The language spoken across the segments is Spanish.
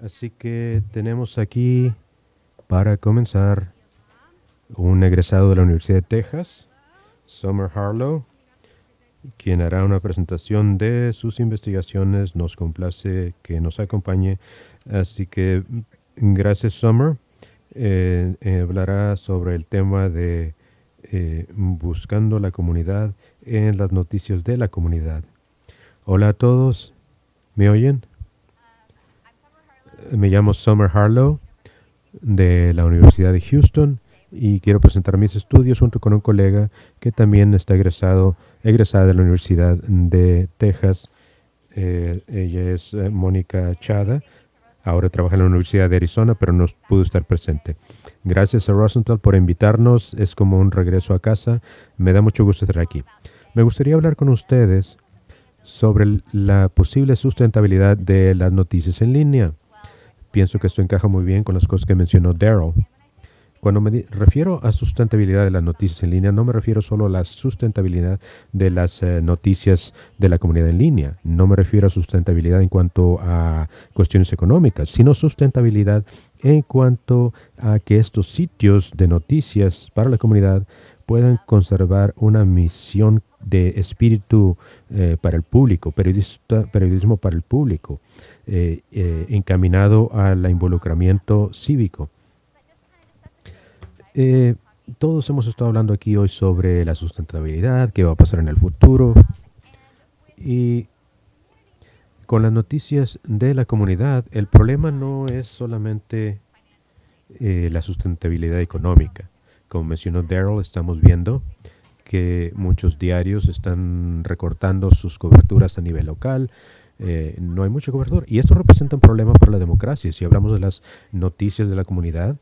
Así que tenemos aquí, para comenzar, un egresado de la Universidad de Texas, Summer Harlow, quien hará una presentación de sus investigaciones. Nos complace que nos acompañe. Así que gracias, Summer. Hablará sobre el tema de buscando la comunidad en las noticias de la comunidad. Hola a todos, ¿me oyen? Me llamo Summer Harlow de la Universidad de Houston y quiero presentar mis estudios junto con un colega que también está egresada de la Universidad de Texas. Ella es Mónica Chada. Ahora trabaja en la Universidad de Arizona, pero no pudo estar presente. Gracias a Rosenthal por invitarnos. Es como un regreso a casa. Me da mucho gusto estar aquí. Me gustaría hablar con ustedes sobre la posible sustentabilidad de las noticias en línea. Pienso que esto encaja muy bien con las cosas que mencionó Daryl. Cuando me refiero a sustentabilidad de las noticias en línea, no me refiero solo a la sustentabilidad de las noticias de la comunidad en línea. No me refiero a sustentabilidad en cuanto a cuestiones económicas, sino sustentabilidad en cuanto a que estos sitios de noticias para la comunidad puedan conservar una misión de espíritu para el público, periodismo para el público, encaminado al involucramiento cívico. Eh, Todos hemos estado hablando aquí hoy sobre la sustentabilidad, qué va a pasar en el futuro. Y con las noticias de la comunidad, el problema no es solamente la sustentabilidad económica. Como mencionó Daryl, estamos viendo que muchos diarios están recortando sus coberturas a nivel local. No hay mucha cobertura. Y esto representa un problema para la democracia. Si hablamos de las noticias de la comunidad,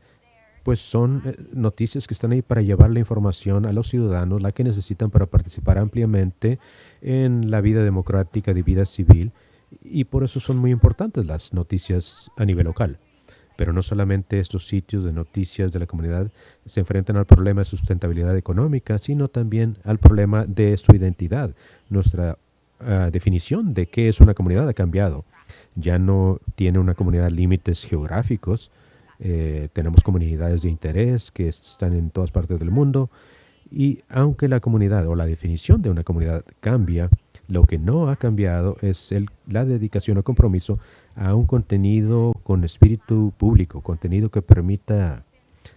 pues son noticias que están ahí para llevar la información a los ciudadanos, la que necesitan para participar ampliamente en la vida democrática, de vida civil, y por eso son muy importantes las noticias a nivel local. Pero no solamente estos sitios de noticias de la comunidad se enfrentan al problema de sustentabilidad económica, sino también al problema de su identidad. Nuestra definición de qué es una comunidad ha cambiado. Ya no tiene una comunidad límites geográficos. Tenemos comunidades de interés que están en todas partes del mundo, y aunque la comunidad o la definición de una comunidad cambia, lo que no ha cambiado es la dedicación o compromiso a un contenido con espíritu público, contenido que permita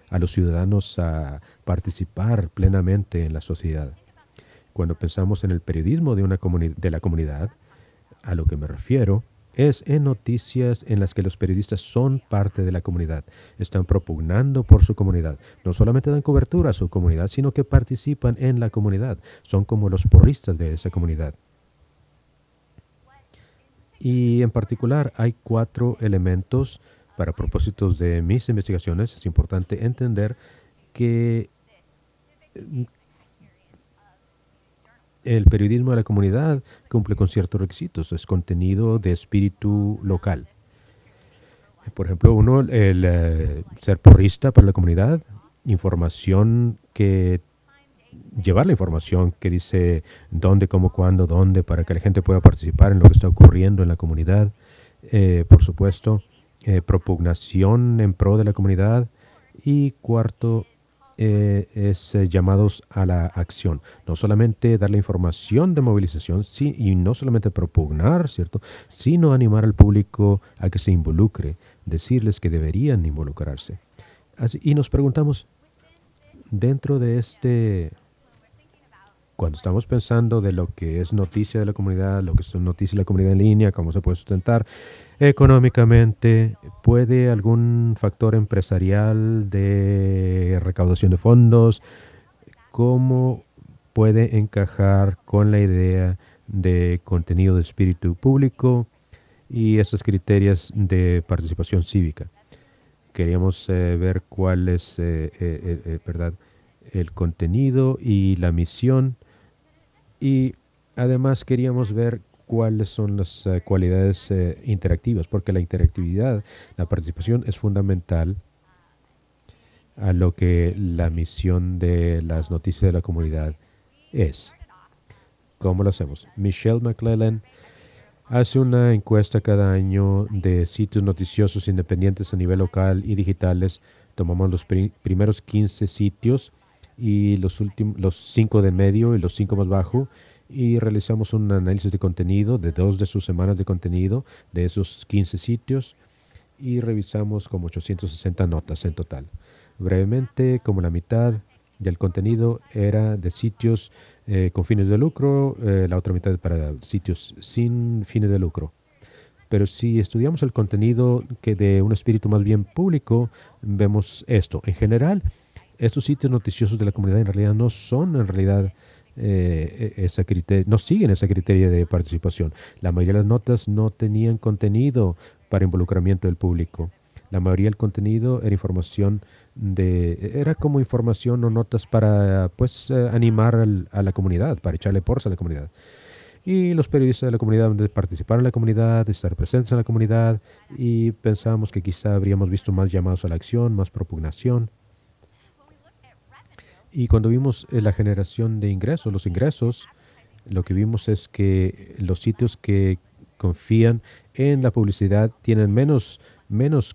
a los ciudadanos a participar plenamente en la sociedad. Cuando pensamos en el periodismo de la comunidad, a lo que me refiero es en noticias en las que los periodistas son parte de la comunidad, están propugnando por su comunidad. No solamente dan cobertura a su comunidad, sino que participan en la comunidad. Son como los porristas de esa comunidad. Y en particular hay 4 elementos para propósitos de mis investigaciones. Es importante entender que el periodismo de la comunidad cumple con ciertos requisitos. Es contenido de espíritu local. Por ejemplo, uno, el ser porrista para la comunidad, información que llevar la información que dice dónde, cómo, cuándo, dónde, para que la gente pueda participar en lo que está ocurriendo en la comunidad. Por supuesto, propugnación en pro de la comunidad. Y cuarto, es llamados a la acción. No solamente dar la información de movilización, sí, y no solamente propugnar, ¿cierto? Sino animar al público a que se involucre, decirles que deberían involucrarse. Así, y nos preguntamos, dentro de cuando estamos pensando de lo que es noticia de la comunidad, lo que son noticias de la comunidad en línea, cómo se puede sustentar económicamente, ¿puede algún factor empresarial de recaudación de fondos, cómo puede encajar con la idea de contenido de espíritu público y estos criterios de participación cívica? Queríamos ver cuál es, ¿verdad?, el contenido y la misión, y además queríamos ver cuáles son las cualidades interactivas, porque la interactividad, la participación es fundamental a lo que la misión de las noticias de la comunidad es. ¿Cómo lo hacemos? Michelle McClellan hace una encuesta cada año de sitios noticiosos independientes a nivel local y digitales. Tomamos los primeros 15 sitios y los 5 de medio y los 5 más bajo, y realizamos un análisis de contenido de 2 de sus semanas de contenido de esos 15 sitios y revisamos como 860 notas en total. Brevemente, como la mitad del contenido era de sitios con fines de lucro, la otra mitad para sitios sin fines de lucro. Pero si estudiamos el contenido que de un espíritu más bien público, vemos esto. En general, estos sitios noticiosos de la comunidad en realidad no son en realidad no siguen ese criterio de participación. La mayoría de las notas no tenían contenido para involucramiento del público. La mayoría del contenido era era como información o notas para pues animar a la comunidad, para echarle porras a la comunidad. Y los periodistas de la comunidad de participar en la comunidad, de estar presentes en la comunidad, y pensábamos que quizá habríamos visto más llamados a la acción, más propugnación. Y cuando vimos la generación de ingresos, los ingresos, lo que vimos es que los sitios que confían en la publicidad tienen menos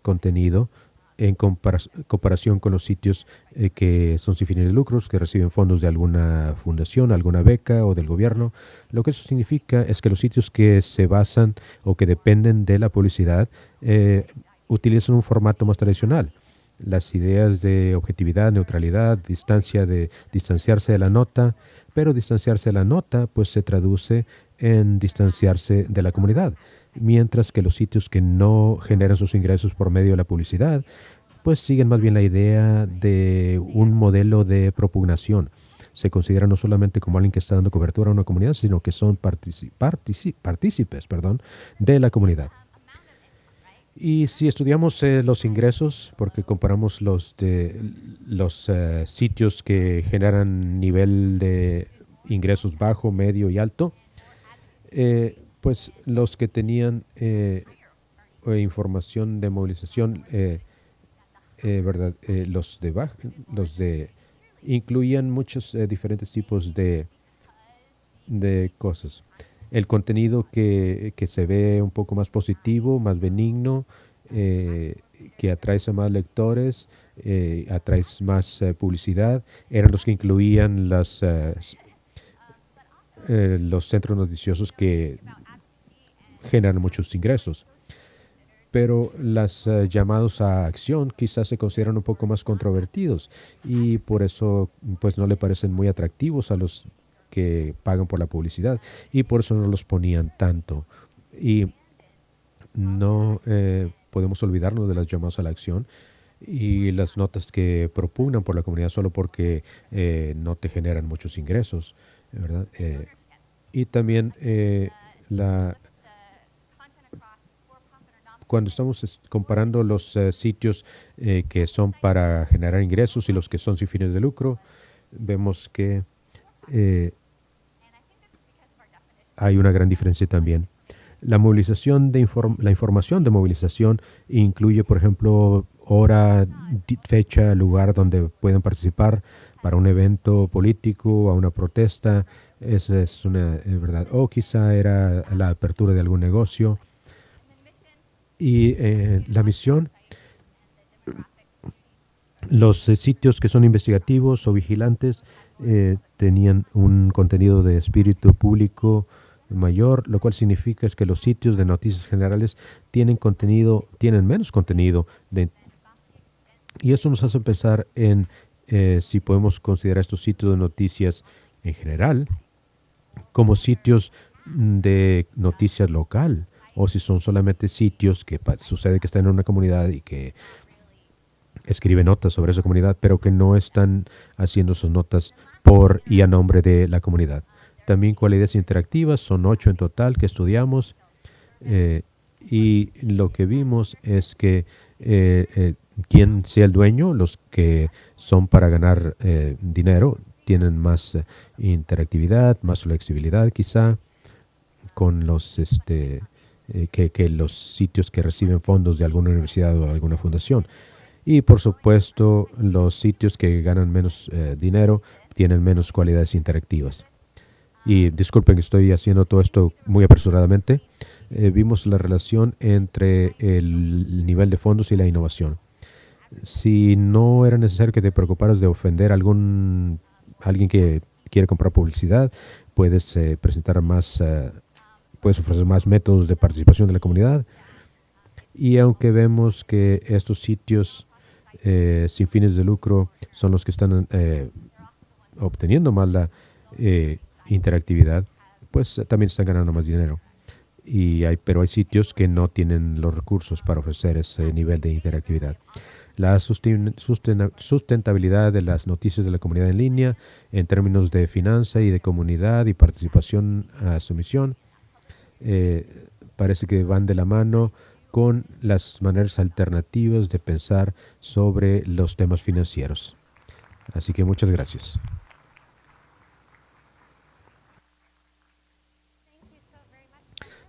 contenido en comparación con los sitios que son sin fines de lucros, que reciben fondos de alguna fundación, alguna beca o del gobierno. Lo que eso significa es que los sitios que se basan o que dependen de la publicidad utilizan un formato más tradicional. Las ideas de objetividad, neutralidad, distanciarse de la nota, pero distanciarse de la nota pues se traduce en distanciarse de la comunidad, mientras que los sitios que no generan sus ingresos por medio de la publicidad pues siguen más bien la idea de un modelo de propugnación. Se considera no solamente como alguien que está dando cobertura a una comunidad, sino que son partícipes de la comunidad. Y si estudiamos los ingresos, porque comparamos los sitios que generan nivel de ingresos bajo, medio y alto, pues los que tenían información de movilización, ¿verdad? Los de incluían muchos diferentes tipos de cosas. El contenido que se ve un poco más positivo, más benigno, que atrae a más lectores, atrae más publicidad, eran los que incluían los centros noticiosos que generan muchos ingresos. Pero los llamados a acción quizás se consideran un poco más controvertidos y por eso pues no le parecen muy atractivos a los que pagan por la publicidad, y por eso no los ponían tanto. Y no podemos olvidarnos de las llamadas a la acción y las notas que propugnan por la comunidad solo porque no te generan muchos ingresos, ¿verdad? Y también cuando estamos comparando los sitios que son para generar ingresos y los que son sin fines de lucro, vemos que hay una gran diferencia también. La movilización la información de movilización incluye, por ejemplo, hora, fecha, lugar donde pueden participar para un evento político, a una protesta. Esa es una verdad. O quizá era la apertura de algún negocio. Y la misión, los sitios que son investigativos o vigilantes tenían un contenido de espíritu público mayor, lo cual significa es que los sitios de noticias generales tienen menos contenido, y eso nos hace pensar en si podemos considerar estos sitios de noticias en general como sitios de noticias local, o si son solamente sitios que sucede que están en una comunidad y que escriben notas sobre esa comunidad, pero que no están haciendo sus notas por y a nombre de la comunidad. También cualidades interactivas, son 8 en total que estudiamos, y lo que vimos es que quien sea el dueño, los que son para ganar dinero, tienen más interactividad, más flexibilidad quizá, con los que los sitios que reciben fondos de alguna universidad o alguna fundación. Y por supuesto, los sitios que ganan menos dinero tienen menos cualidades interactivas. Y disculpen que estoy haciendo todo esto muy apresuradamente. vimos la relación entre el nivel de fondos y la innovación. Si no era necesario que te preocuparas de ofender a alguien que quiere comprar publicidad, puedes presentar más, puedes ofrecer más métodos de participación de la comunidad. Y aunque vemos que estos sitios sin fines de lucro son los que están obteniendo más la interactividad, pues también están ganando más dinero. Pero hay sitios que no tienen los recursos para ofrecer ese nivel de interactividad. La sustentabilidad de las noticias de la comunidad en línea en términos de finanza y de comunidad y participación a su misión parece que van de la mano con las maneras alternativas de pensar sobre los temas financieros. Así que muchas gracias.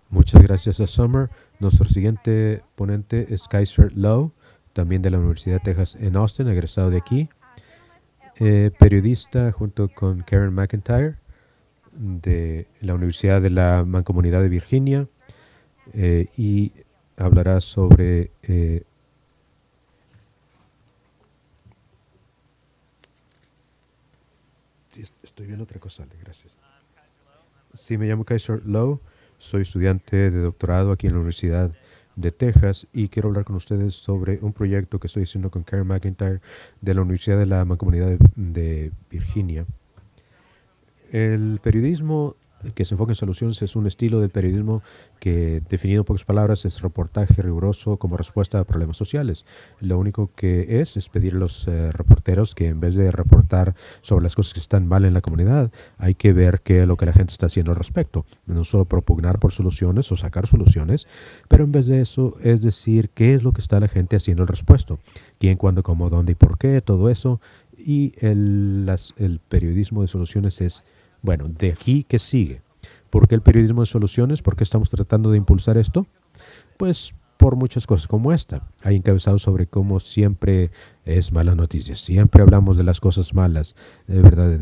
Muchas gracias a Summer. Nuestro siguiente ponente es Kaiser Lowe, también de la Universidad de Texas en Austin, egresado de aquí. Periodista junto con Karen McIntyre de la Universidad de la Mancomunidad de Virginia y hablará sobre estoy viendo otra cosa, gracias. Sí, me llamo Kaiser Lowe, soy estudiante de doctorado aquí en la Universidad de Texas y quiero hablar con ustedes sobre un proyecto que estoy haciendo con Karen McIntyre de la Universidad de la Mancomunidad de Virginia. El periodismo que se enfoca en soluciones es un estilo del periodismo que, definido en pocas palabras, es reportaje riguroso como respuesta a problemas sociales. Lo único que es pedir a los reporteros que en vez de reportar sobre las cosas que están mal en la comunidad, hay que ver qué es lo que la gente está haciendo al respecto. No solo propugnar por soluciones o sacar soluciones, pero en vez de eso es decir qué es lo que está la gente haciendo al respecto. Quién, cuándo, cómo, dónde y por qué, todo eso. Y el periodismo de soluciones es, bueno, de aquí, ¿qué sigue? ¿Por qué el periodismo de soluciones? ¿Por qué estamos tratando de impulsar esto? Pues por muchas cosas como esta. Hay encabezados sobre cómo siempre es mala noticia. Siempre hablamos de las cosas malas, de verdad,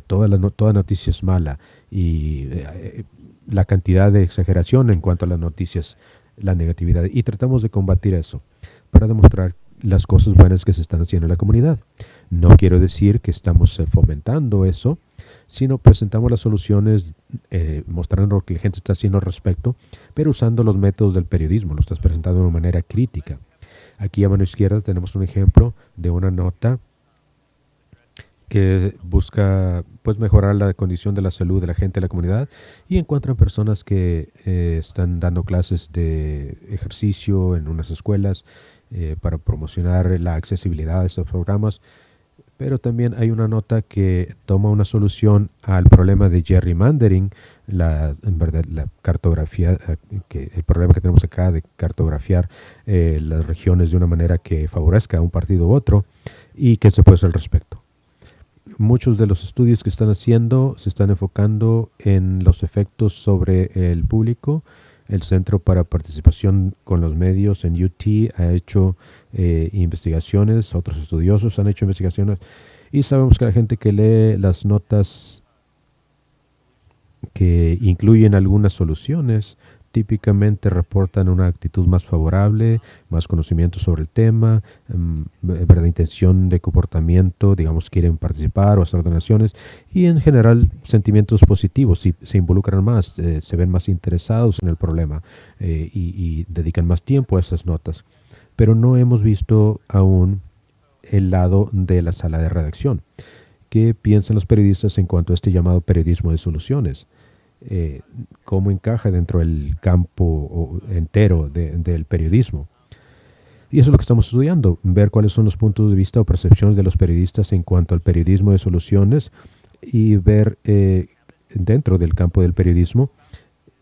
toda noticia es mala. Y la cantidad de exageración en cuanto a las noticias, la negatividad. Y tratamos de combatir eso para demostrar las cosas buenas que se están haciendo en la comunidad. No quiero decir que estamos fomentando eso, sino presentamos las soluciones mostrando lo que la gente está haciendo al respecto, pero usando los métodos del periodismo, lo estás presentando de una manera crítica. Aquí a mano izquierda tenemos un ejemplo de una nota que busca pues mejorar la condición de la salud de la gente de la comunidad y encuentran personas que están dando clases de ejercicio en unas escuelas para promocionar la accesibilidad de estos programas. Pero también hay una nota que toma una solución al problema de gerrymandering, en verdad la cartografía, el problema que tenemos acá de cartografiar las regiones de una manera que favorezca a un partido u otro y qué se puede hacer al respecto. Muchos de los estudios que están haciendo se están enfocando en los efectos sobre el público. El Centro para Participación con los Medios en UT ha hecho investigaciones, otros estudiosos han hecho investigaciones y sabemos que la gente que lee las notas que incluyen algunas soluciones típicamente reportan una actitud más favorable, más conocimiento sobre el tema, verdad, intención de comportamiento, digamos, quieren participar o hacer donaciones y en general sentimientos positivos y se involucran más, se ven más interesados en el problema y dedican más tiempo a esas notas. Pero no hemos visto aún el lado de la sala de redacción. ¿Qué piensan los periodistas en cuanto a este llamado periodismo de soluciones? Cómo encaja dentro del campo entero del periodismo. Y eso es lo que estamos estudiando, ver cuáles son los puntos de vista o percepciones de los periodistas en cuanto al periodismo de soluciones y ver dentro del campo del periodismo.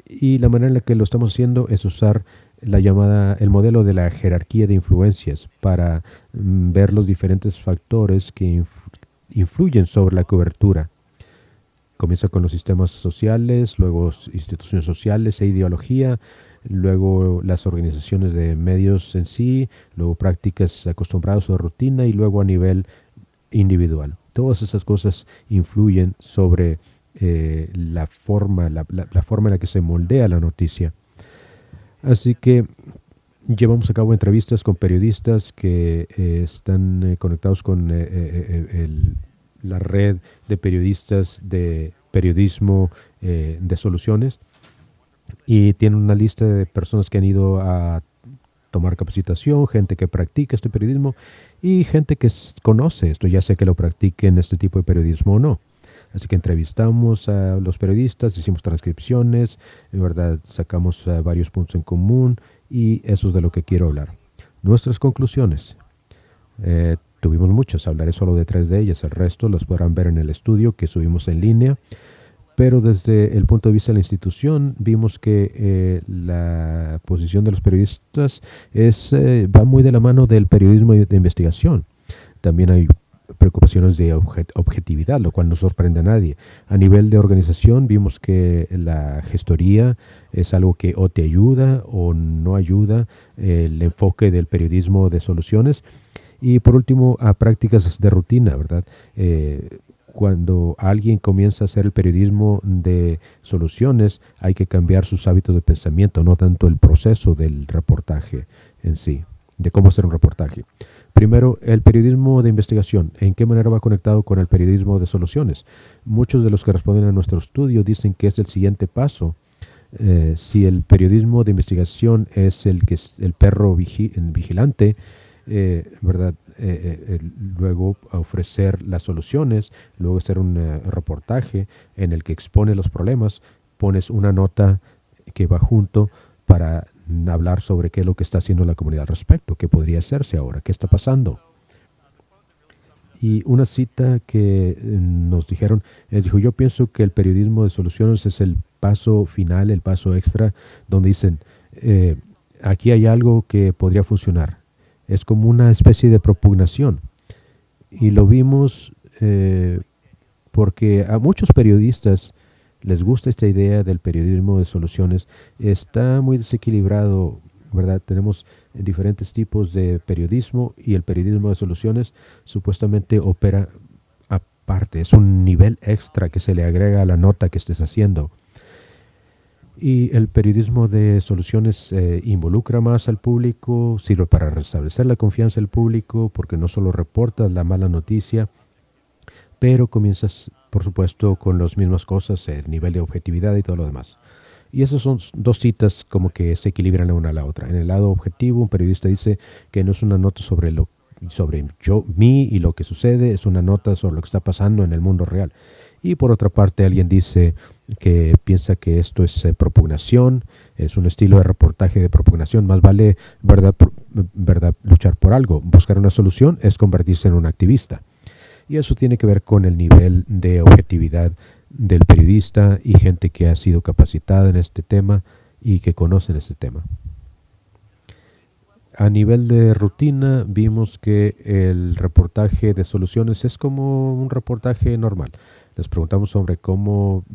Y la manera en la que lo estamos haciendo es usar el modelo de la jerarquía de influencias para ver los diferentes factores que influyen sobre la cobertura. Comienza con los sistemas sociales, luego instituciones sociales e ideología, luego las organizaciones de medios en sí, luego prácticas acostumbradas o de rutina y luego a nivel individual. Todas esas cosas influyen sobre la forma en la que se moldea la noticia. Así que llevamos a cabo entrevistas con periodistas que están conectados con la red de periodistas de periodismo de soluciones, y tienen una lista de personas que han ido a tomar capacitación, gente que practica este periodismo y gente que conoce esto, ya sea que lo practiquen este tipo de periodismo o no. Así que entrevistamos a los periodistas, hicimos transcripciones, en verdad sacamos varios puntos en común, y eso es de lo que quiero hablar. Nuestras conclusiones. Tuvimos muchas, hablaré solo de 3 de ellas, el resto los podrán ver en el estudio que subimos en línea. Pero desde el punto de vista de la institución, vimos que la posición de los periodistas va muy de la mano del periodismo de investigación. También hay preocupaciones de objetividad, lo cual no sorprende a nadie. A nivel de organización, vimos que la gestoría es algo que o te ayuda o no ayuda, el enfoque del periodismo de soluciones. Y por último, a prácticas de rutina, ¿verdad? Cuando alguien comienza a hacer el periodismo de soluciones, hay que cambiar sus hábitos de pensamiento, no tanto el proceso del reportaje en sí, de cómo hacer un reportaje. Primero, el periodismo de investigación. ¿En qué manera va conectado con el periodismo de soluciones? Muchos de los que responden a nuestro estudio dicen que es el siguiente paso. Si el periodismo de investigación es el perro vigilante, ¿verdad? Luego ofrecer las soluciones, luego hacer un reportaje en el que expones los problemas, pones una nota que va junto para hablar sobre qué es lo que está haciendo la comunidad al respecto, qué podría hacerse ahora, qué está pasando. Y una cita que nos dijeron, dijo: yo pienso que el periodismo de soluciones es el paso final, el paso extra, donde dicen, aquí hay algo que podría funcionar. Es como una especie de propugnación. Y lo vimos porque a muchos periodistas les gusta esta idea del periodismo de soluciones. Está muy desequilibrado, ¿verdad? Tenemos diferentes tipos de periodismo, y el periodismo de soluciones supuestamente opera aparte. Es un nivel extra que se le agrega a la nota que estés haciendo. Y el periodismo de soluciones involucra más al público, sirve para restablecer la confianza del público, porque no solo reportas la mala noticia, pero comienzas, por supuesto, con las mismas cosas, el nivel de objetividad y todo lo demás. Y esas son 2 citas como que se equilibran la una a la otra. En el lado objetivo, un periodista dice que no es una nota sobre mí y lo que sucede, es una nota sobre lo que está pasando en el mundo real. Y por otra parte, alguien dice que piensa que esto es propugnación, es un estilo de reportaje de propugnación. Más vale, ¿verdad? Luchar por algo. Buscar una solución es convertirse en un activista. Y eso tiene que ver con el nivel de objetividad del periodista y gente que ha sido capacitada en este tema y que conocen este tema. A nivel de rutina, vimos que el reportaje de soluciones es como un reportaje normal. Les preguntamos sobre cómo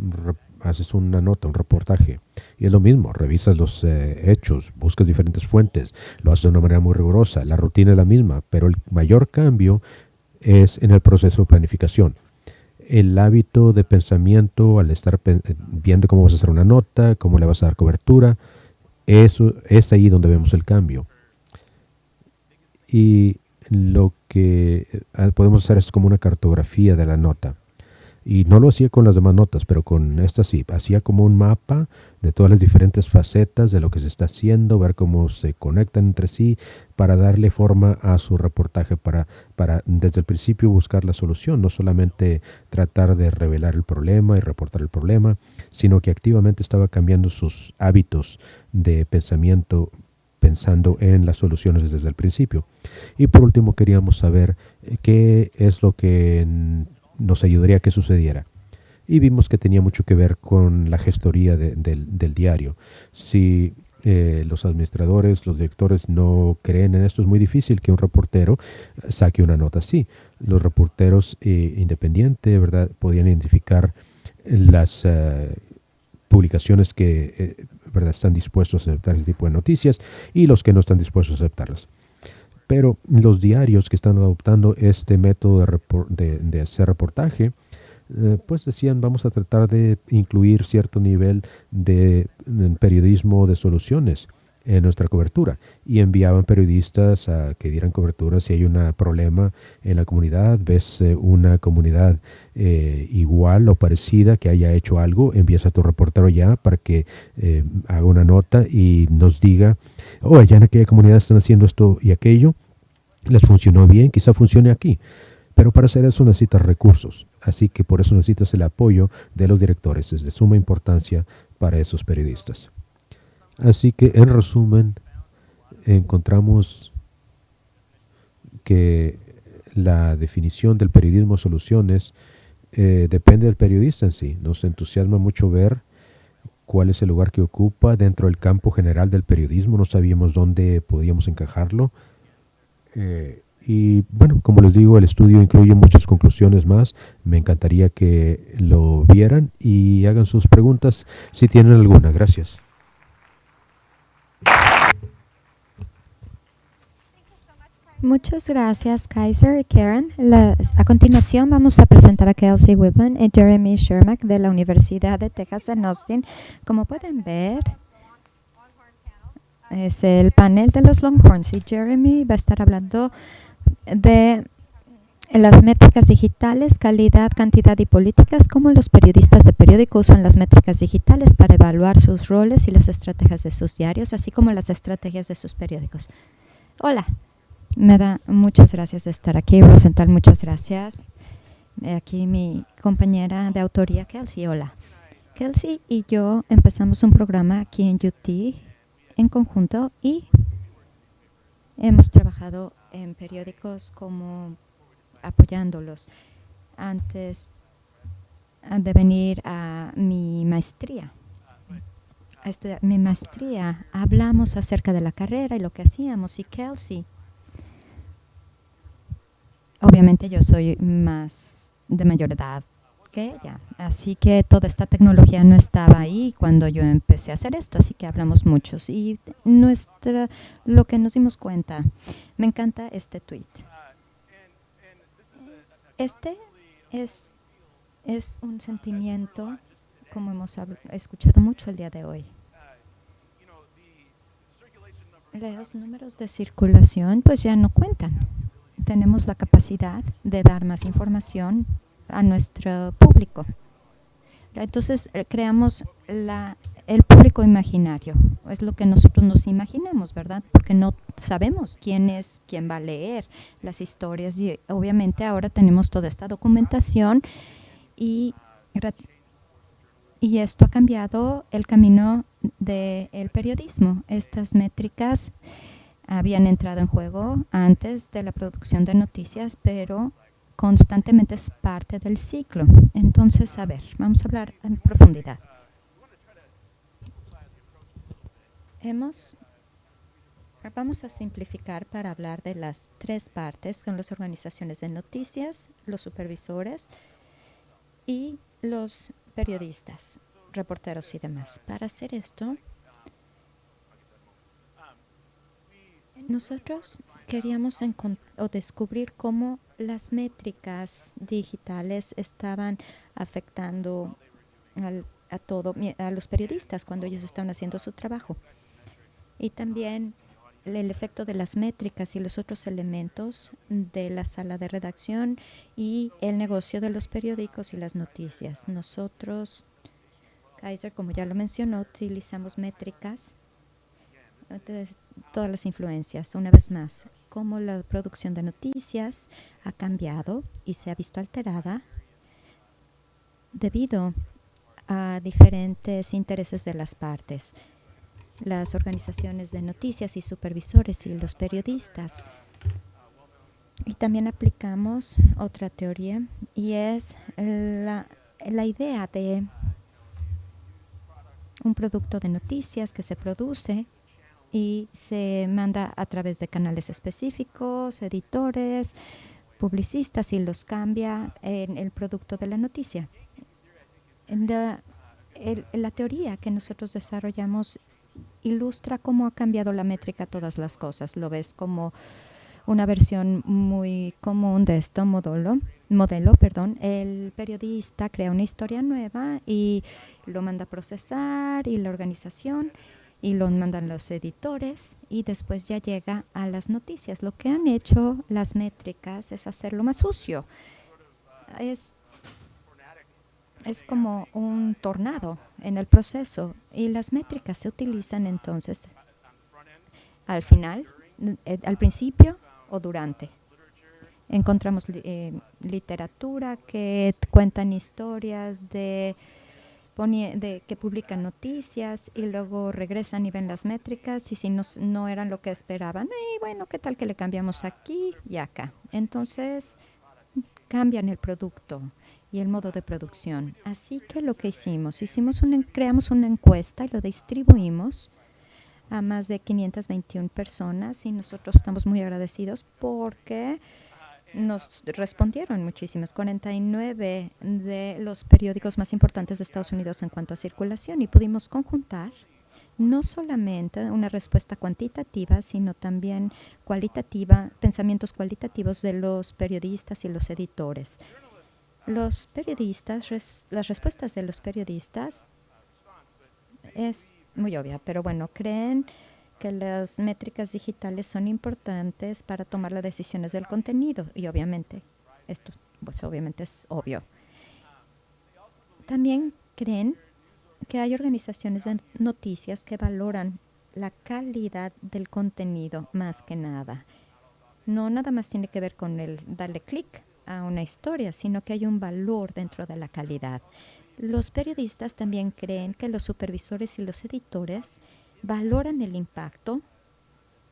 haces una nota, un reportaje. Y es lo mismo, revisas los hechos, buscas diferentes fuentes, lo haces de una manera muy rigurosa. La rutina es la misma, pero el mayor cambio es en el proceso de planificación. El hábito de pensamiento, al estar viendo cómo vas a hacer una nota, cómo le vas a dar cobertura, eso es ahí donde vemos el cambio. Y lo que podemos hacer es como una cartografía de la nota. Y no lo hacía con las demás notas, pero con esta sí. Hacía como un mapa de todas las diferentes facetas de lo que se está haciendo, ver cómo se conectan entre sí para darle forma a su reportaje, para desde el principio buscar la solución, no solamente tratar de revelar el problema y reportar el problema, sino que activamente estaba cambiando sus hábitos de pensamiento, pensando en las soluciones desde el principio. Y por último, queríamos saber qué es lo que nos ayudaría a que sucediera. Y vimos que tenía mucho que ver con la gestoría del diario. Si los administradores, los directores no creen en esto, es muy difícil que un reportero saque una nota así. Los reporteros independientes, ¿verdad?, podían identificar las publicaciones que ¿verdad?, están dispuestos a aceptar ese tipo de noticias, y los que no están dispuestos a aceptarlas. Pero los diarios que están adoptando este método de hacer reportaje pues decían, vamos a tratar de incluir cierto nivel de periodismo de soluciones en nuestra cobertura, y enviaban periodistas a que dieran cobertura si hay un problema en la comunidad, ves una comunidad igual o parecida que haya hecho algo, envías a tu reportero ya para que haga una nota y nos diga, oh, allá en aquella comunidad están haciendo esto y aquello, les funcionó bien, quizá funcione aquí. Pero para hacer eso necesitas recursos, así que por eso necesitas el apoyo de los directores. Es de suma importancia para esos periodistas. Así que, en resumen, encontramos que la definición del periodismo soluciones depende del periodista en sí. Nos entusiasma mucho ver cuál es el lugar que ocupa dentro del campo general del periodismo. No sabíamos dónde podíamos encajarlo. Y bueno, como les digo, el estudio incluye muchas conclusiones más. Me encantaría que lo vieran y hagan sus preguntas si tienen alguna. Gracias. Muchas gracias, Kaiser y Karen. A continuación vamos a presentar a Kelsey Whitman y Jeremy Shermack de la Universidad de Texas en Austin. Como pueden ver, es el panel de los Longhorns y Jeremy va a estar hablando de las métricas digitales, calidad, cantidad y políticas, cómo los periodistas de periódico usan las métricas digitales para evaluar sus roles y las estrategias de sus diarios, así como las estrategias de sus periódicos. Hola. Me da muchas gracias de estar aquí. Rosenthal, muchas gracias. Aquí mi compañera de autoría, Kelsey. Hola. Kelsey y yo empezamos un programa aquí en UT en conjunto y hemos trabajado en periódicos como apoyándolos antes de venir a mi maestría. A estudiar mi maestría, hablamos acerca de la carrera y lo que hacíamos, y Kelsey, obviamente yo soy más de mayor edad que ella, así que toda esta tecnología no estaba ahí cuando yo empecé a hacer esto, así que hablamos muchos. Y lo que nos dimos cuenta, me encanta este tweet. Este es un sentimiento, como hemos escuchado mucho el día de hoy. Los números de circulación pues ya no cuentan. Tenemos la capacidad de dar más información a nuestro público. Entonces creamos el público imaginario. Es lo que nosotros nos imaginamos, ¿verdad? Porque no sabemos quién va a leer las historias, y obviamente ahora tenemos toda esta documentación y esto ha cambiado el camino del periodismo. Estas métricas habían entrado en juego antes de la producción de noticias, pero constantemente es parte del ciclo. Entonces, a ver, vamos a hablar en profundidad. Vamos a simplificar para hablar de las tres partes, con las organizaciones de noticias, los supervisores y los periodistas, reporteros y demás. Para hacer esto, nosotros queríamos descubrir cómo las métricas digitales estaban afectando a los periodistas cuando ellos estaban haciendo su trabajo. Y también el efecto de las métricas y los otros elementos de la sala de redacción y el negocio de los periódicos y las noticias. Nosotros, Kaiser, como ya lo mencionó, utilizamos métricas de todas las influencias. Una vez más, cómo la producción de noticias ha cambiado y se ha visto alterada debido a diferentes intereses de las partes. Las organizaciones de noticias y supervisores y los periodistas. Y también aplicamos otra teoría, y es la idea de un producto de noticias que se produce y se manda a través de canales específicos, editores, publicistas, y los cambia en el producto de la noticia. La teoría que nosotros desarrollamos ilustra cómo ha cambiado la métrica todas las cosas. Lo ves como una versión muy común de este modelo, el periodista crea una historia nueva y lo manda a procesar y la organización y lo mandan los editores y después ya llega a las noticias. Lo que han hecho las métricas es hacerlo más sucio. Es como un tornado en el proceso y las métricas se utilizan entonces al final, al principio o durante. Encontramos literatura que cuentan historias que publican noticias y luego regresan y ven las métricas y si no eran lo que esperaban, bueno, ¿qué tal que le cambiamos aquí y acá? Entonces cambian el producto y el modo de producción. Así que lo que creamos una encuesta y lo distribuimos a más de 521 personas y nosotros estamos muy agradecidos porque nos respondieron muchísimas, 49 de los periódicos más importantes de Estados Unidos en cuanto a circulación y pudimos conjuntar no solamente una respuesta cuantitativa, sino también cualitativa, pensamientos cualitativos de los periodistas y los editores. Los periodistas, las respuestas de los periodistas es muy obvia, pero bueno, creen que las métricas digitales son importantes para tomar las decisiones del contenido y obviamente esto pues obviamente es obvio. También creen que hay organizaciones de noticias que valoran la calidad del contenido más que nada. No nada más tiene que ver con el darle clic a una historia, sino que hay un valor dentro de la calidad. Los periodistas también creen que los supervisores y los editores valoran el impacto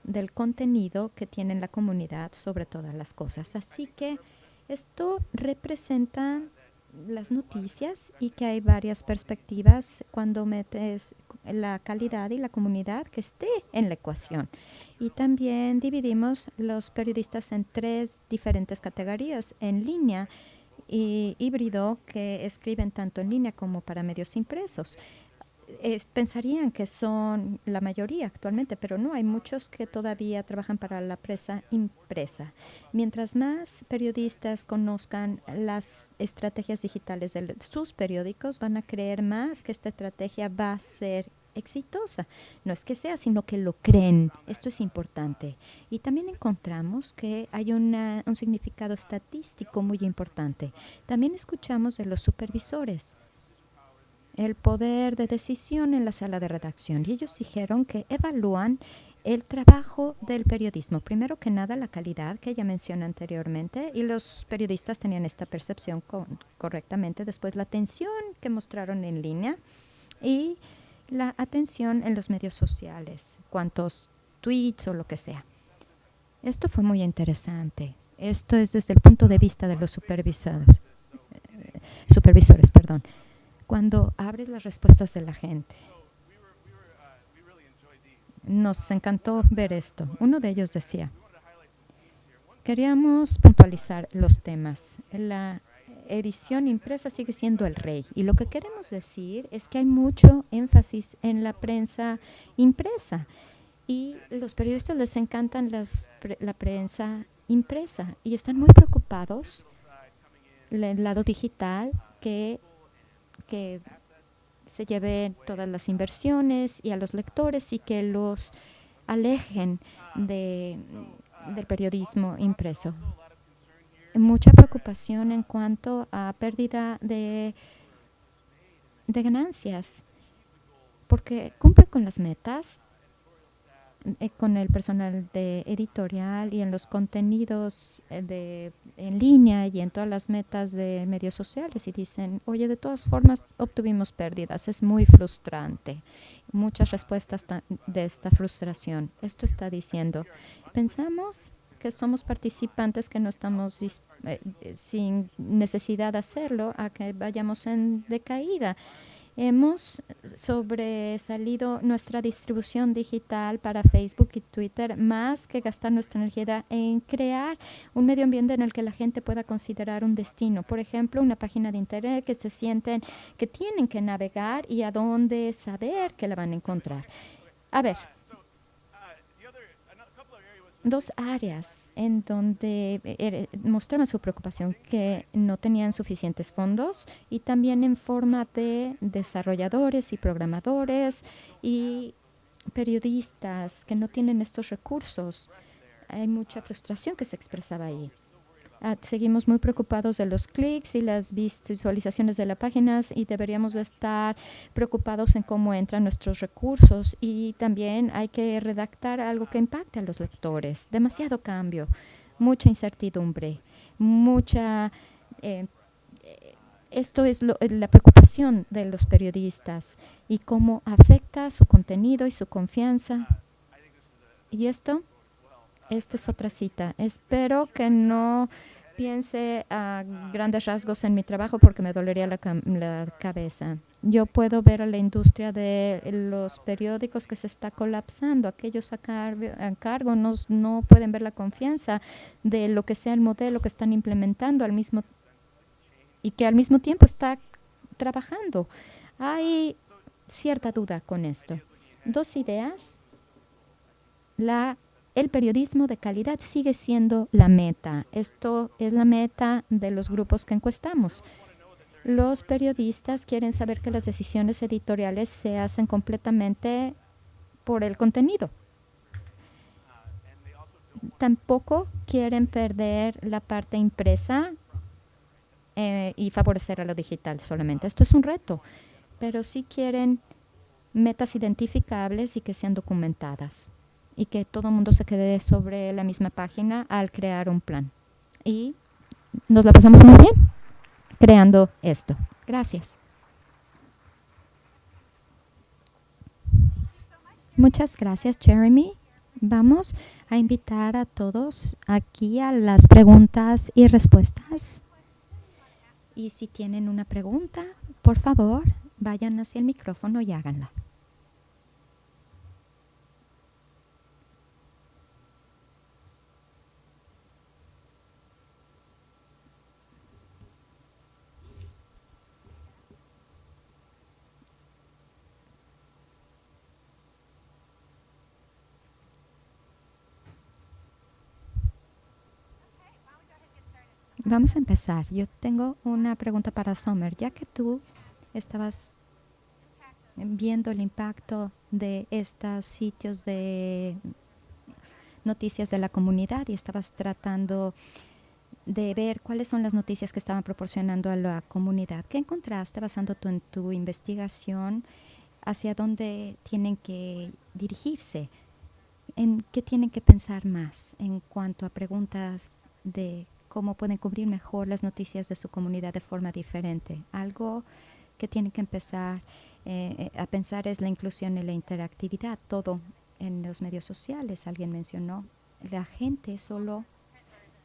del contenido que tiene la comunidad sobre todas las cosas. Así que esto representa las noticias y que hay varias perspectivas cuando metes la calidad y la comunidad que esté en la ecuación. Y también dividimos los periodistas en 3 diferentes categorías: en línea y híbrido, que escriben tanto en línea como para medios impresos. Pensarían que son la mayoría actualmente, pero no, hay muchos que todavía trabajan para la prensa impresa. Mientras más periodistas conozcan las estrategias digitales de sus periódicos, van a creer más que esta estrategia va a ser exitosa. No es que sea, sino que lo creen. Esto es importante. Y también encontramos que hay un significado estadístico muy importante. También escuchamos de los supervisores el poder de decisión en la sala de redacción. Y ellos dijeron que evalúan el trabajo del periodismo. Primero que nada, la calidad que ya mencioné anteriormente, y los periodistas tenían esta percepción correctamente. Después, la atención que mostraron en línea y la atención en los medios sociales, cuántos tweets o lo que sea. Esto fue muy interesante. Esto es desde el punto de vista de los supervisores. Cuando abres las respuestas de la gente. Nos encantó ver esto. Uno de ellos decía, queríamos puntualizar los temas. La edición impresa sigue siendo el rey. Y lo que queremos decir es que hay mucho énfasis en la prensa impresa. Y los periodistas les encantan la prensa impresa. Y están muy preocupados del lado digital que se lleven todas las inversiones y a los lectores y que los alejen del periodismo impreso. Mucha preocupación en cuanto a pérdida de ganancias, porque cumplen con las metas, con el personal de editorial y en los contenidos en línea y en todas las metas de medios sociales, y dicen, oye, de todas formas obtuvimos pérdidas, es muy frustrante. Muchas respuestas de esta frustración. Esto está diciendo, pensamos que somos participantes, que no estamos sin necesidad de hacerlo, a que vayamos en decaída. Hemos sobresalido nuestra distribución digital para Facebook y Twitter más que gastar nuestra energía en crear un medio ambiente en el que la gente pueda considerar un destino. Por ejemplo, una página de internet que se sienten que tienen que navegar y a dónde saber que la van a encontrar. A ver, dos áreas en donde mostraban su preocupación, que no tenían suficientes fondos, y también en forma de desarrolladores y programadores y periodistas que no tienen estos recursos. Hay mucha frustración que se expresaba ahí. Seguimos muy preocupados de los clics y las visualizaciones de las páginas, y deberíamos de estar preocupados en cómo entran nuestros recursos, y también hay que redactar algo que impacte a los lectores. Demasiado cambio, mucha incertidumbre, mucha... esto es la preocupación de los periodistas y cómo afecta su contenido y su confianza. Y esta es otra cita. Espero que no piense a grandes rasgos en mi trabajo, porque me dolería la cabeza. Yo puedo ver a la industria de los periódicos que se está colapsando. Aquellos a cargo no pueden ver la confianza de lo que sea el modelo que están implementando y que al mismo tiempo está trabajando. Hay cierta duda con esto. Dos ideas. El periodismo de calidad sigue siendo la meta. Esto es la meta de los grupos que encuestamos. Los periodistas quieren saber que las decisiones editoriales se hacen completamente por el contenido. Tampoco quieren perder la parte impresa y favorecer a lo digital solamente. Esto es un reto, pero sí quieren metas identificables y que sean documentadas, y que todo el mundo se quede sobre la misma página al crear un plan. Y nos la pasamos muy bien creando esto. Gracias. Muchas gracias, Jeremy. Vamos a invitar a todos aquí a las preguntas y respuestas. Y si tienen una pregunta, por favor, vayan hacia el micrófono y háganla. Vamos a empezar. Yo tengo una pregunta para Summer. Ya que tú estabas viendo el impacto de estos sitios de noticias de la comunidad y estabas tratando de ver cuáles son las noticias que estaban proporcionando a la comunidad, ¿qué encontraste basándote en tu investigación? ¿Hacia dónde tienen que dirigirse? ¿En qué tienen que pensar más en cuanto a preguntas de cómo pueden cubrir mejor las noticias de su comunidad de forma diferente? Algo que tienen que empezar a pensar es la inclusión y la interactividad. Todo en los medios sociales, alguien mencionó, la gente solo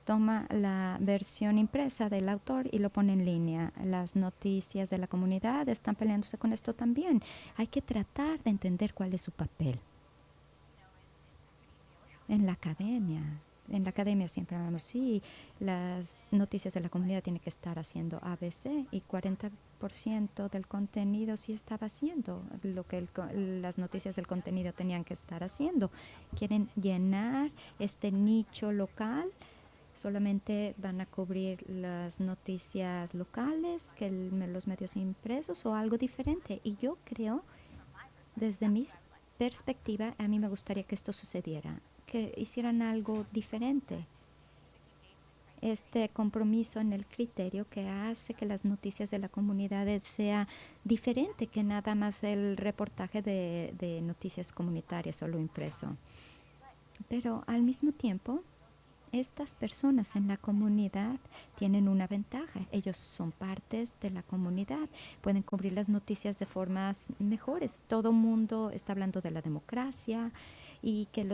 toma la versión impresa del autor y lo pone en línea. Las noticias de la comunidad están peleándose con esto también. Hay que tratar de entender cuál es su papel. En la academia siempre hablamos, sí, las noticias de la comunidad tienen que estar haciendo ABC, y 40% del contenido sí estaba haciendo lo que las noticias del contenido tenían que estar haciendo. Quieren llenar este nicho local. Solamente van a cubrir las noticias locales que los medios impresos, o algo diferente. Y yo creo, desde mi perspectiva, a mí me gustaría que esto sucediera, que hicieran algo diferente. Este compromiso en el criterio que hace que las noticias de la comunidad sea diferente que nada más el reportaje de noticias comunitarias o lo impreso. Pero al mismo tiempo, estas personas en la comunidad tienen una ventaja. Ellos son partes de la comunidad. Pueden cubrir las noticias de formas mejores. Todo el mundo está hablando de la democracia y que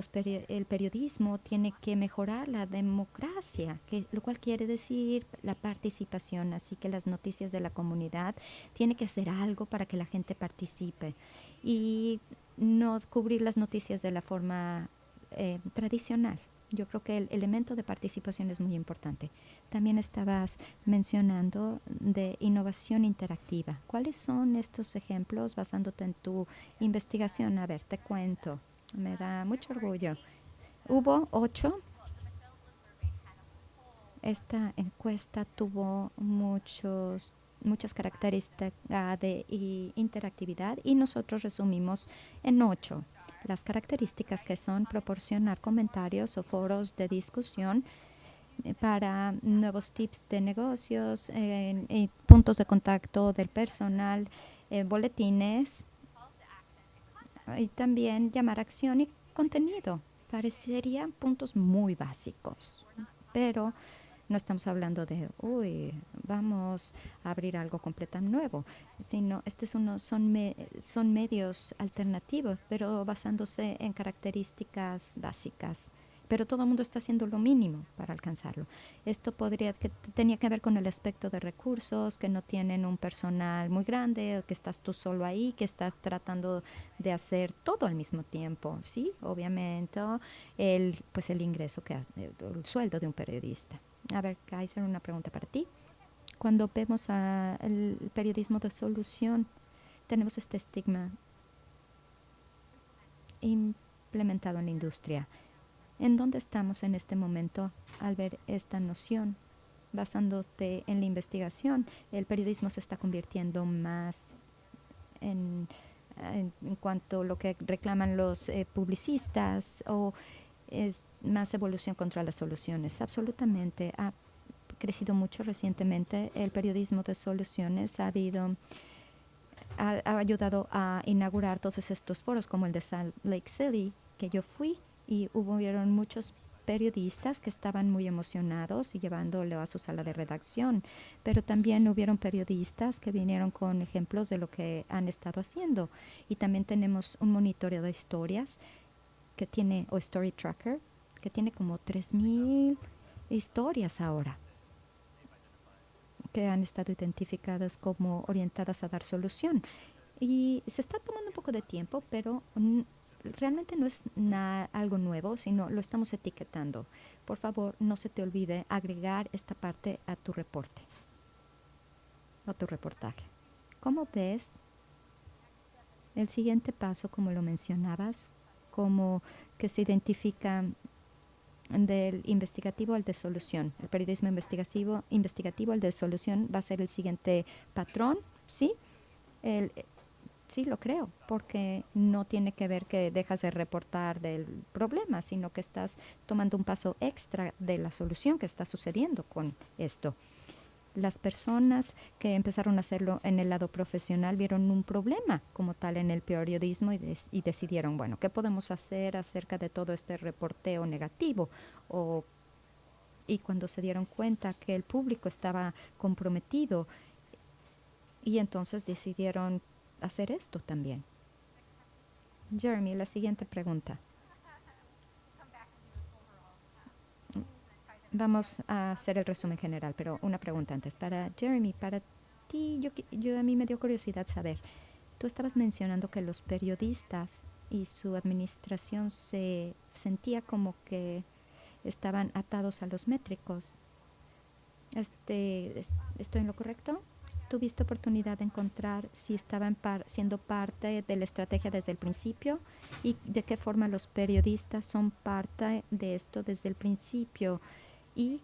el periodismo tiene que mejorar la democracia, lo cual quiere decir la participación. Así que las noticias de la comunidad tienen que hacer algo para que la gente participe y no cubrir las noticias de la forma tradicional. Yo creo que el elemento de participación es muy importante. También estabas mencionando de innovación interactiva. ¿Cuáles son estos ejemplos basándote en tu investigación? A ver, te cuento. Me da mucho orgullo. Hubo 8. Esta encuesta tuvo muchas características de interactividad y nosotros resumimos en 8. Las características que son proporcionar comentarios o foros de discusión para nuevos tips de negocios, puntos de contacto del personal, boletines y también llamar a acción y contenido. Parecerían puntos muy básicos, pero no estamos hablando de, vamos a abrir algo completamente nuevo, sino son medios alternativos, pero basándose en características básicas. Pero todo el mundo está haciendo lo mínimo para alcanzarlo. Esto tenía que ver con el aspecto de recursos, que no tienen un personal muy grande, que estás tú solo ahí, que estás tratando de hacer todo al mismo tiempo. Sí, obviamente, el ingreso, el sueldo de un periodista. A ver, Kaiser, una pregunta para ti. Cuando vemos el periodismo de solución, tenemos este estigma implementado en la industria. ¿En dónde estamos en este momento al ver esta noción? Basándose en la investigación, el periodismo se está convirtiendo más en cuanto a lo que reclaman los publicistas, o es más evolución contra las soluciones. Absolutamente. Ha crecido mucho recientemente el periodismo de soluciones. Ha ayudado a inaugurar todos estos foros como el de Salt Lake City, que yo fui, y hubieron muchos periodistas que estaban muy emocionados y llevándolo a su sala de redacción, pero también hubieron periodistas que vinieron con ejemplos de lo que han estado haciendo. Y también tenemos un monitoreo de historias que tiene, o Story Tracker, que tiene como 3,000 historias ahora, que han estado identificadas como orientadas a dar solución. Y se está tomando un poco de tiempo, pero realmente no es algo nuevo, sino lo estamos etiquetando. Por favor, no se te olvide agregar esta parte a tu reporte o tu reportaje. ¿Cómo ves el siguiente paso, como lo mencionabas, como que se identifica del investigativo al de solución? El periodismo investigativo al de solución va a ser el siguiente patrón, ¿sí? Sí, lo creo, porque no tiene que ver que dejas de reportar del problema, sino que estás tomando un paso extra de la solución que está sucediendo con esto. Las personas que empezaron a hacerlo en el lado profesional vieron un problema como tal en el periodismo y decidieron, bueno, ¿qué podemos hacer acerca de todo este reporteo negativo? Y cuando se dieron cuenta que el público estaba comprometido, y entonces decidieron hacer esto también. Jeremy, la siguiente pregunta. Vamos a hacer el resumen general, pero una pregunta antes. Para Jeremy, para ti, a mí me dio curiosidad saber. Tú estabas mencionando que los periodistas y su administración se sentía como que estaban atados a los métricos. ¿Estoy en lo correcto? ¿Tuviste oportunidad de encontrar si estaban siendo parte de la estrategia desde el principio y de qué forma los periodistas son parte de esto desde el principio, y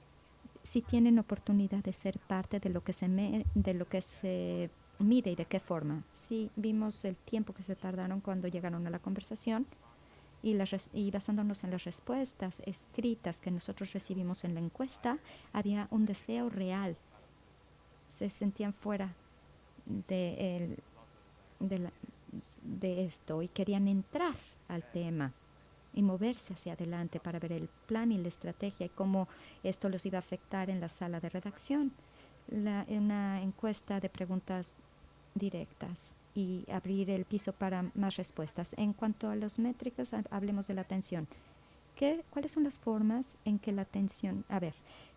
si tienen oportunidad de ser parte de lo que se mide y de qué forma? Sí, vimos el tiempo que se tardaron cuando llegaron a la conversación, y basándonos en las respuestas escritas que nosotros recibimos en la encuesta, había un deseo real. Se sentían fuera de esto y querían entrar al tema y moverse hacia adelante para ver el plan y la estrategia y cómo esto los iba a afectar en la sala de redacción. Una encuesta de preguntas directas y abrir el piso para más respuestas. En cuanto a las métricas, hablemos de la atención. ¿Cuáles son las formas en que la atención... A ver,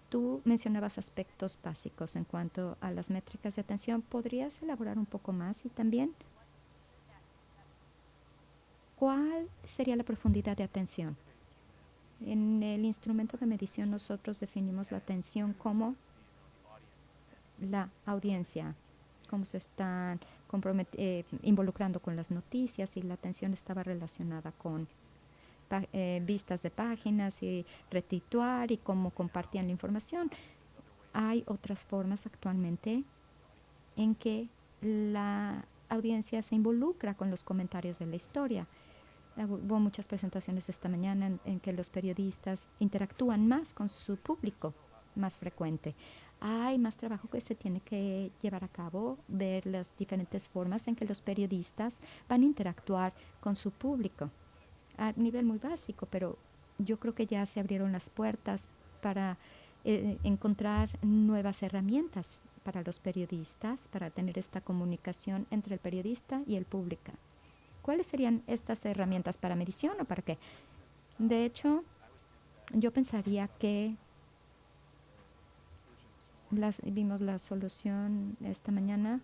tú mencionabas aspectos básicos en cuanto a las métricas de atención. ¿Podrías elaborar un poco más? Y también, ¿cuál sería la profundidad de atención? En el instrumento de medición nosotros definimos la atención como la audiencia, cómo se están involucrando con las noticias, y la atención estaba relacionada con vistas de páginas y retituar y cómo compartían la información. Hay otras formas actualmente en que la audiencia se involucra con los comentarios de la historia. Hubo muchas presentaciones esta mañana en que los periodistas interactúan más con su público, más frecuente. Hay más trabajo que se tiene que llevar a cabo, ver las diferentes formas en que los periodistas van a interactuar con su público a nivel muy básico, pero yo creo que ya se abrieron las puertas para encontrar nuevas herramientas para los periodistas, para tener esta comunicación entre el periodista y el público. ¿Cuáles serían estas herramientas para medición o para qué? De hecho, yo pensaría que vimos la solución esta mañana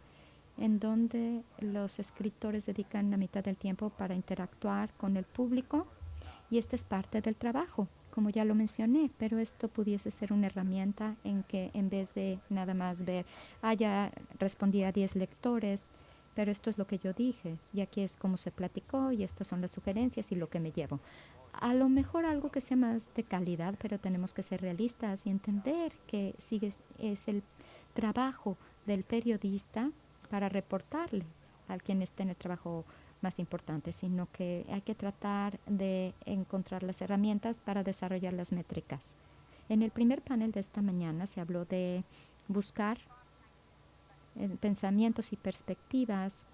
en donde los escritores dedican la mitad del tiempo para interactuar con el público y esta es parte del trabajo, como ya lo mencioné, pero esto pudiese ser una herramienta en que en vez de nada más ver, ya respondí a 10 lectores, pero esto es lo que yo dije y aquí es como se platicó y estas son las sugerencias y lo que me llevo. A lo mejor algo que sea más de calidad, pero tenemos que ser realistas y entender que es el trabajo del periodista para reportarle a quien esté en el trabajo más importante, sino que hay que tratar de encontrar las herramientas para desarrollar las métricas. En el primer panel de esta mañana se habló de buscar pensamientos y perspectivas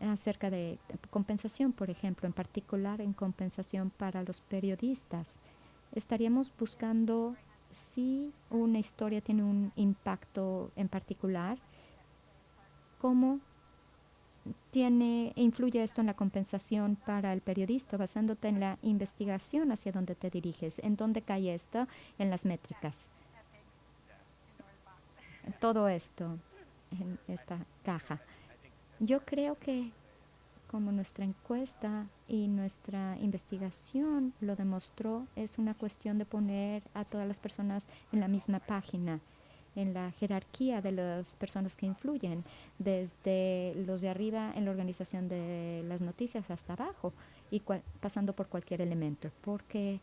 acerca de compensación, por ejemplo, en particular en compensación para los periodistas. Estaríamos buscando si una historia tiene un impacto en particular, cómo influye esto en la compensación para el periodista, basándote en la investigación hacia dónde te diriges, en dónde cae esto en las métricas. Todo esto en esta caja. Yo creo que como nuestra encuesta y nuestra investigación lo demostró, es una cuestión de poner a todas las personas en la misma página, en la jerarquía de las personas que influyen, desde los de arriba en la organización de las noticias hasta abajo y pasando por cualquier elemento, porque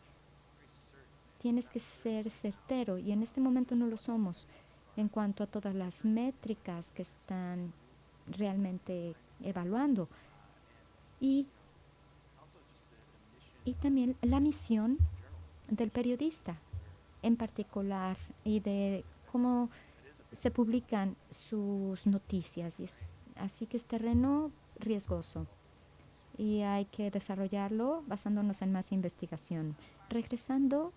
tienes que ser certero y en este momento no lo somos en cuanto a todas las métricas que están realmente evaluando y también la misión del periodista en particular y de cómo se publican sus noticias. Así que es terreno riesgoso y hay que desarrollarlo basándonos en más investigación. Regresando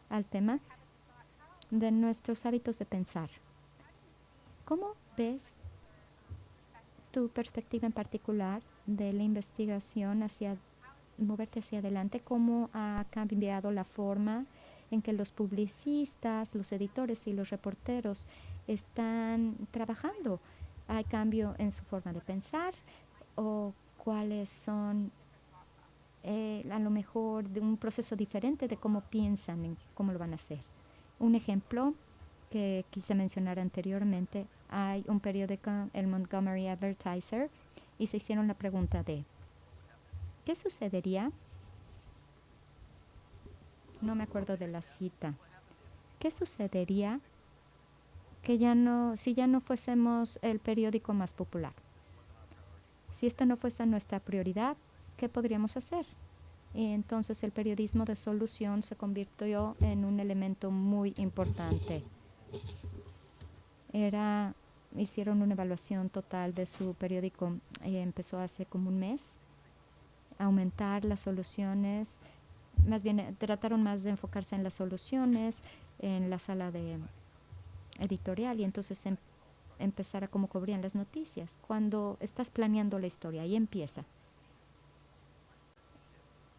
al tema de nuestros hábitos de pensar. ¿Cómo ves tu perspectiva en particular de la investigación hacia moverte hacia adelante? ¿Cómo ha cambiado la forma en que los publicistas, los editores y los reporteros están trabajando? ¿Hay cambio en su forma de pensar? ¿O cuáles son a lo mejor de un proceso diferente de cómo piensan en cómo lo van a hacer? Un ejemplo que quise mencionar anteriormente, hay un periódico, el Montgomery Advertiser, y se hicieron la pregunta de ¿qué sucedería? No me acuerdo de la cita. ¿Qué sucedería si ya no fuésemos el periódico más popular? Si esta no fuese nuestra prioridad, ¿qué podríamos hacer? Y entonces el periodismo de solución se convirtió en un elemento muy importante. Hicieron una evaluación total de su periódico, empezó hace como un mes, aumentar las soluciones, más bien trataron más de enfocarse en las soluciones, en la sala de editorial y entonces empezar a cómo cubrían las noticias. Cuando estás planeando la historia, ahí empieza.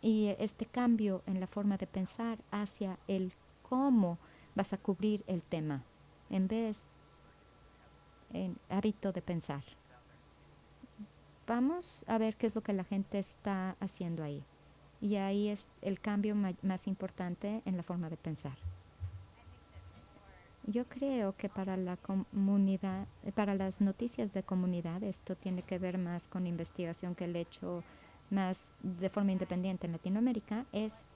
Y este cambio en la forma de pensar hacia el cómo vas a cubrir el tema, en vez en hábito de pensar. Vamos a ver qué es lo que la gente está haciendo ahí. Y ahí es el cambio más importante en la forma de pensar. Yo creo que para la comunidad, para las noticias de comunidad, esto tiene que ver más con investigación que el hecho más de forma independiente en Latinoamérica, es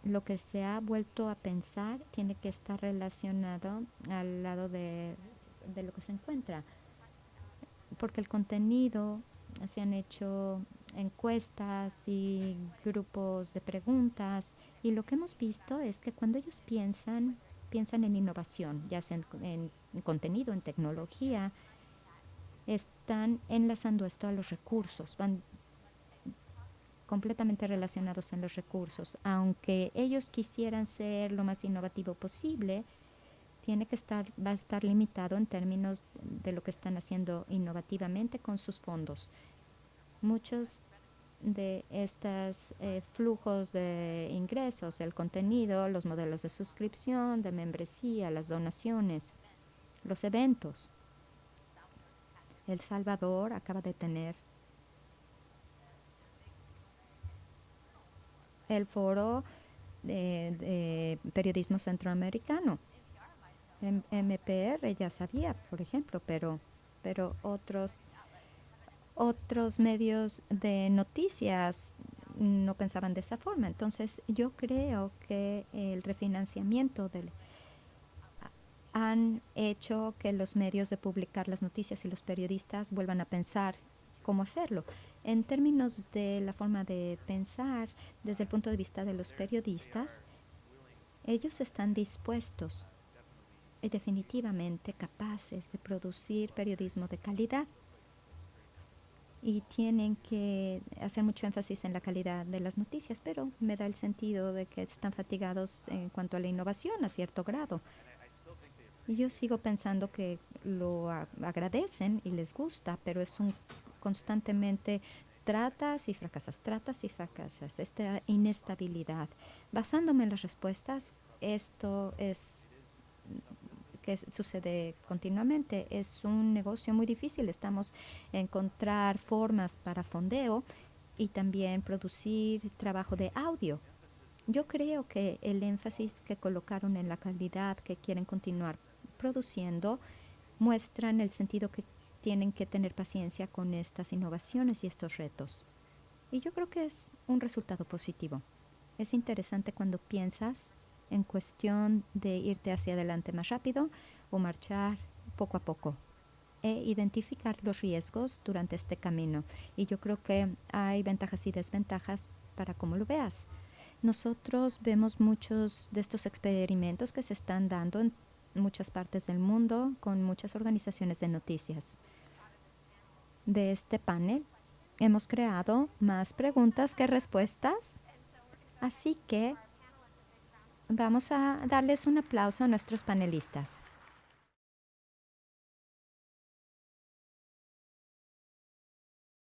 lo que se ha vuelto a pensar tiene que estar relacionado al lado de lo que se encuentra. Porque el contenido, se han hecho encuestas y grupos de preguntas, y lo que hemos visto es que cuando ellos piensan en innovación, ya sea en contenido, en tecnología, están enlazando esto a los recursos, van completamente relacionados en los recursos. Aunque ellos quisieran ser lo más innovativo posible, va a estar limitado en términos de lo que están haciendo innovativamente con sus fondos. Muchos de estos flujos de ingresos, el contenido, los modelos de suscripción, de membresía, las donaciones, los eventos. El Salvador acaba de tener el foro de periodismo centroamericano. MPR ya sabía, por ejemplo, pero otros medios de noticias no pensaban de esa forma. Entonces, yo creo que el refinanciamiento han hecho que los medios de publicar las noticias y los periodistas vuelvan a pensar cómo hacerlo. En términos de la forma de pensar, desde el punto de vista de los periodistas, ellos están dispuestos y definitivamente capaces de producir periodismo de calidad. Y tienen que hacer mucho énfasis en la calidad de las noticias, pero me da el sentido de que están fatigados en cuanto a la innovación a cierto grado. Y yo sigo pensando que lo agradecen y les gusta, pero es un constantemente tratas y fracasas, esta inestabilidad. Basándome en las respuestas, esto es que sucede continuamente. Es un negocio muy difícil. Estamos a encontrar formas para fondeo y también producir trabajo de audio. Yo creo que el énfasis que colocaron en la calidad que quieren continuar produciendo muestran el sentido que tienen que tener paciencia con estas innovaciones y estos retos. Y yo creo que es un resultado positivo. Es interesante cuando piensas en cuestión de irte hacia adelante más rápido o marchar poco a poco e identificar los riesgos durante este camino. Y yo creo que hay ventajas y desventajas para cómo lo veas. Nosotros vemos muchos de estos experimentos que se están dando en muchas partes del mundo con muchas organizaciones de noticias. De este panel hemos creado más preguntas que respuestas, así que vamos a darles un aplauso a nuestros panelistas.